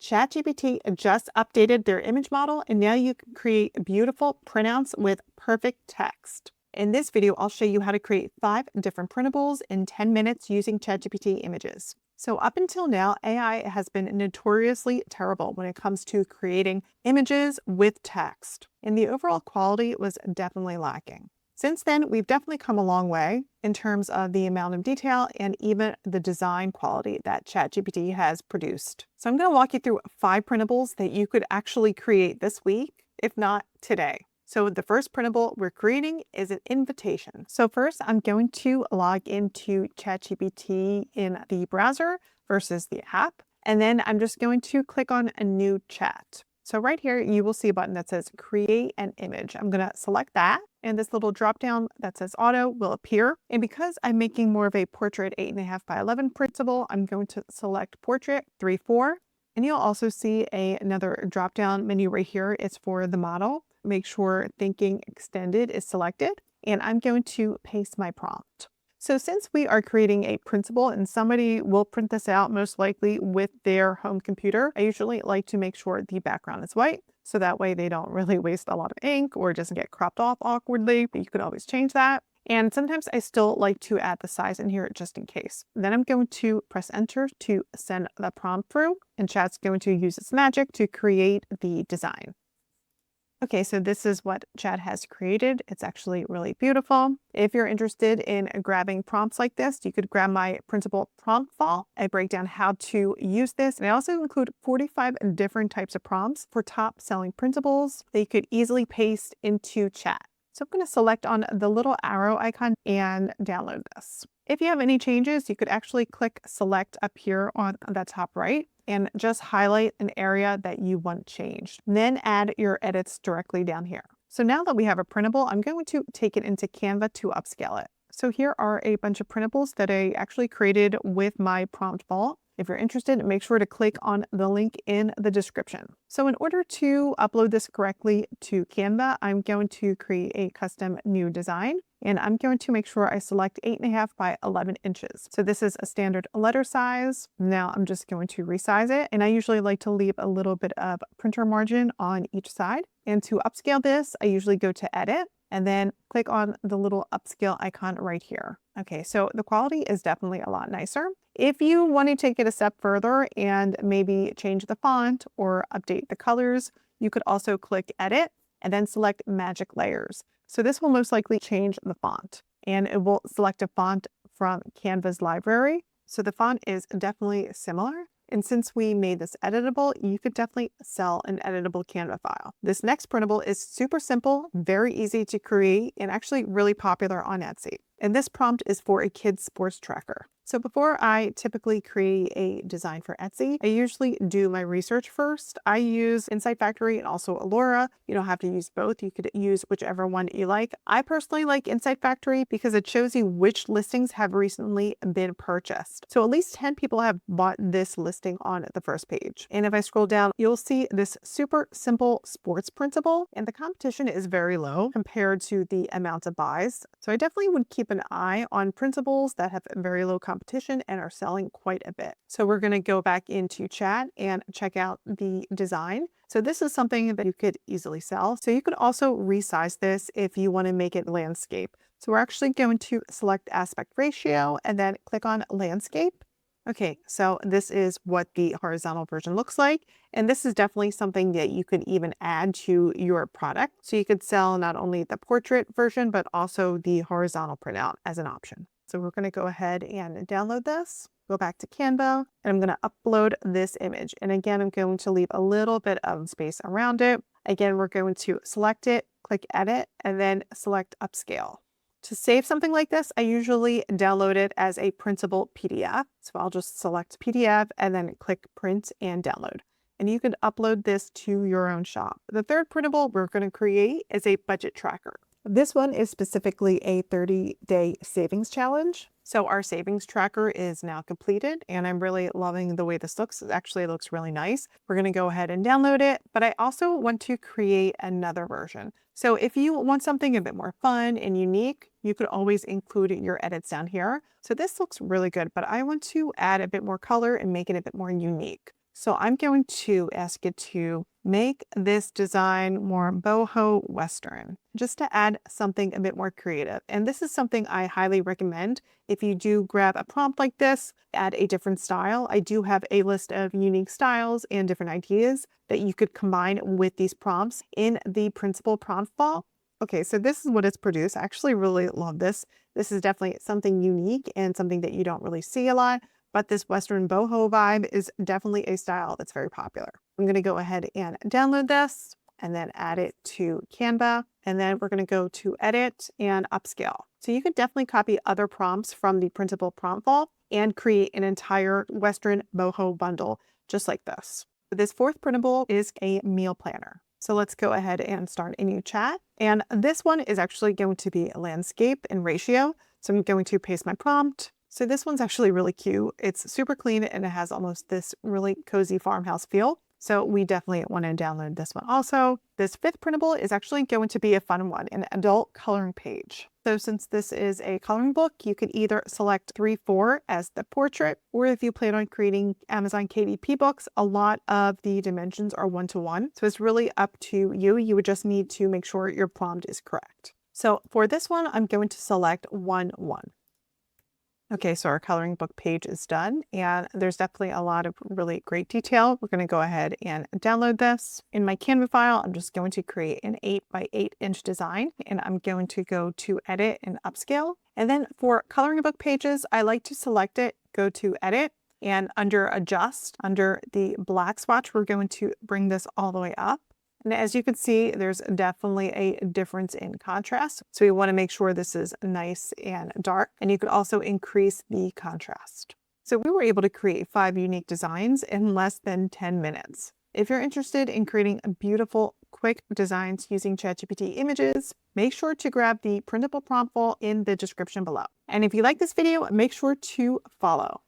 ChatGPT just updated their image model, and now you can create beautiful printouts with perfect text. In this video, I'll show you how to create 5 different printables in 10 minutes using ChatGPT Images. So up until now, AI has been notoriously terrible when it comes to creating images with text, and the overall quality was definitely lacking. Since then, we've definitely come a long way in terms of the amount of detail and even the design quality that ChatGPT has produced. So I'm going to walk you through 5 printables that you could actually create this week, if not today. So the first printable we're creating is an invitation. So first, I'm going to log into ChatGPT in the browser versus the app, and then I'm just going to click on a new chat. So right here, you will see a button that says create an image. I'm going to select that, and this little drop down that says auto will appear. And because I'm making more of a portrait 8.5 by 11 printable, I'm going to select portrait 3:4. And you'll also see another drop down menu right here. It's for the model. Make sure thinking extended is selected, and I'm going to paste my prompt. So since we are creating a printable and somebody will print this out most likely with their home computer, I usually like to make sure the background is white, so that way they don't really waste a lot of ink or it doesn't get cropped off awkwardly, but you could always change that. And sometimes I still like to add the size in here just in case. Then I'm going to press enter to send the prompt through, and Chat's going to use its magic to create the design. Okay, so this is what Chat has created. It's actually really beautiful. If you're interested in grabbing prompts like this, you could grab my Printable prompt file. I break down how to use this. And I also include 45 different types of prompts for top selling printables that you could easily paste into Chat. So I'm going to select on the little arrow icon and download this. If you have any changes, you could actually click select up here on the top right and just highlight an area that you want changed. Then add your edits directly down here. So now that we have a printable, I'm going to take it into Canva to upscale it. So here are a bunch of printables that I actually created with my prompt vault. If you're interested, make sure to click on the link in the description. So in order to upload this correctly to Canva, I'm going to create a custom new design. And I'm going to make sure I select 8.5 by 11 inches. So this is a standard letter size. Now I'm just going to resize it. And I usually like to leave a little bit of printer margin on each side. And to upscale this, I usually go to edit and then click on the little upscale icon right here. Okay, so the quality is definitely a lot nicer. If you want to take it a step further and maybe change the font or update the colors, you could also click edit and then select magic layers. So this will most likely change the font, and it will select a font from Canva's library. So the font is definitely similar. And since we made this editable, you could definitely sell an editable Canva file. This next printable is super simple, very easy to create, and actually really popular on Etsy. And this prompt is for a kid's sports tracker. So before I typically create a design for Etsy, I usually do my research first. I use Insight Factory and also Allura. You don't have to use both. You could use whichever one you like. I personally like Insight Factory because it shows you which listings have recently been purchased. So at least 10 people have bought this listing on the first page. And if I scroll down, you'll see this super simple sports printable, and the competition is very low compared to the amount of buys. So I definitely would keep an eye on printables that have very low competition and are selling quite a bit. So we're going to go back into Chat and check out the design. So this is something that you could easily sell. So you could also resize this if you want to make it landscape. So we're actually going to select aspect ratio and then click on landscape. Okay, so this is what the horizontal version looks like. And this is definitely something that you could even add to your product. So you could sell not only the portrait version, but also the horizontal printout as an option. So we're going to go ahead and download this, go back to Canva, and I'm going to upload this image. And again, I'm going to leave a little bit of space around it. Again, we're going to select it, click edit, and then select upscale. To save something like this, I usually download it as a printable PDF. So I'll just select PDF and then click print and download. And you can upload this to your own shop. The third printable we're going to create is a budget tracker. This one is specifically a 30-day savings challenge. So our savings tracker is now completed, and I'm really loving the way this looks. It actually looks really nice. We're going to go ahead and download it, but I also want to create another version. So if you want something a bit more fun and unique, you could always include your edits down here. So this looks really good, but I want to add a bit more color and make it a bit more unique. So I'm going to ask it to make this design more boho Western, just to add something a bit more creative. And this is something I highly recommend. If you do grab a prompt like this, add a different style. I do have a list of unique styles and different ideas that you could combine with these prompts in the Printable prompt file. Okay, so this is what it's produced. I actually really love this. This is definitely something unique and something that you don't really see a lot. But this Western boho vibe is definitely a style that's very popular. I'm going to go ahead and download this and then add it to Canva. And then we're going to go to Edit and Upscale. So you could definitely copy other prompts from the Printable prompt vault and create an entire Western boho bundle just like this. This fourth printable is a meal planner. So let's go ahead and start a new chat. And this one is actually going to be a landscape and ratio. So I'm going to paste my prompt. So this one's actually really cute. It's super clean and it has almost this really cozy farmhouse feel. So we definitely want to download this one also. This fifth printable is actually going to be a fun one, an adult coloring page. So since this is a coloring book, you can either select 3-4 as the portrait, or if you plan on creating Amazon KDP books, a lot of the dimensions are 1-to-1. So it's really up to you. You would just need to make sure your prompt is correct. So for this one, I'm going to select 1-1. Okay, so our coloring book page is done, and there's definitely a lot of really great detail. We're going to go ahead and download this. In my Canva file, I'm just going to create an 8x8-inch design, and I'm going to go to Edit and Upscale. And then for coloring book pages, I like to select it, go to Edit, and under Adjust, under the black swatch, we're going to bring this all the way up. And as you can see, there's definitely a difference in contrast. So we want to make sure this is nice and dark. And you could also increase the contrast. So we were able to create 5 unique designs in less than 10 minutes. If you're interested in creating beautiful, quick designs using ChatGPT Images, make sure to grab the Printable prompt vault in the description below. And if you like this video, make sure to follow.